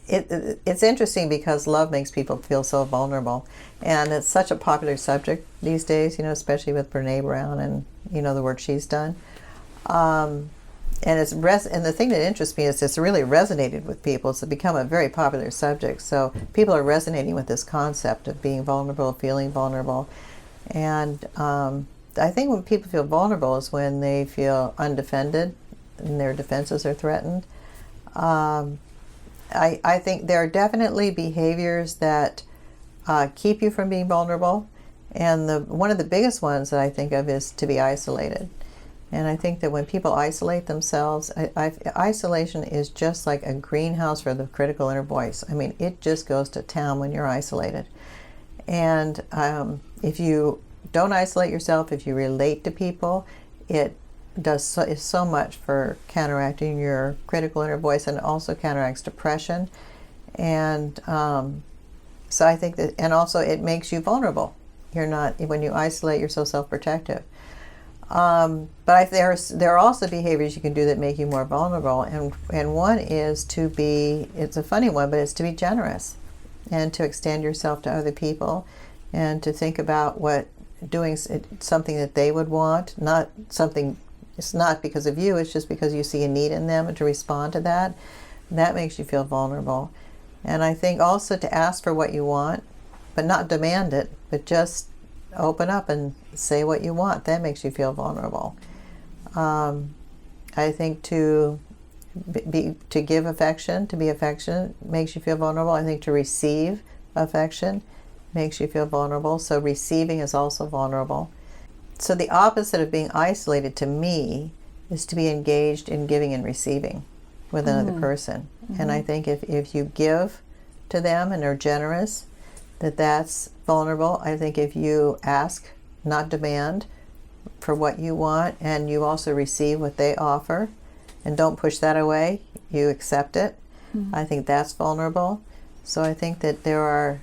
It's interesting because love makes people feel so vulnerable, and it's such a popular subject these days, especially with Brene Brown and the work she's done. And and the thing that interests me is it's really resonated with people. It's become a very popular subject. So people are resonating with this concept of being vulnerable, feeling vulnerable. And I think when people feel vulnerable is when they feel undefended and their defenses are threatened. I think there are definitely behaviors that keep you from being vulnerable. And one of the biggest ones that I think of is to be isolated. And I think that when people isolate themselves, isolation is just like a greenhouse for the critical inner voice. I mean, it just goes to town when you're isolated. And if you don't isolate yourself, if you relate to people, it does so much for counteracting your critical inner voice, and it also counteracts depression. And so I think that, and also it makes you vulnerable. When you isolate, you're so self-protective. But there are also behaviors you can do that make you more vulnerable, and one is it's a funny one, but it's to be generous and to extend yourself to other people and to think about doing something that they would want, not something, it's not because of you, it's just because you see a need in them, and to respond to that. That makes you feel vulnerable. And I think also to ask for what you want, but not demand it, but just open up and say what you want. That makes you feel vulnerable. I think to give affection, to be affectionate, makes you feel vulnerable. I think to receive affection makes you feel vulnerable. So receiving is also vulnerable. So the opposite of being isolated to me is to be engaged in giving and receiving with another person. Mm-hmm. And I think if you give to them and are generous, that's vulnerable. I think if you ask, not demand, for what you want, and you also receive what they offer and don't push that away, you accept it, I think that's vulnerable. So I think that there are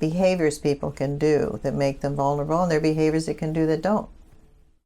behaviors people can do that make them vulnerable, and there are behaviors they can do that don't.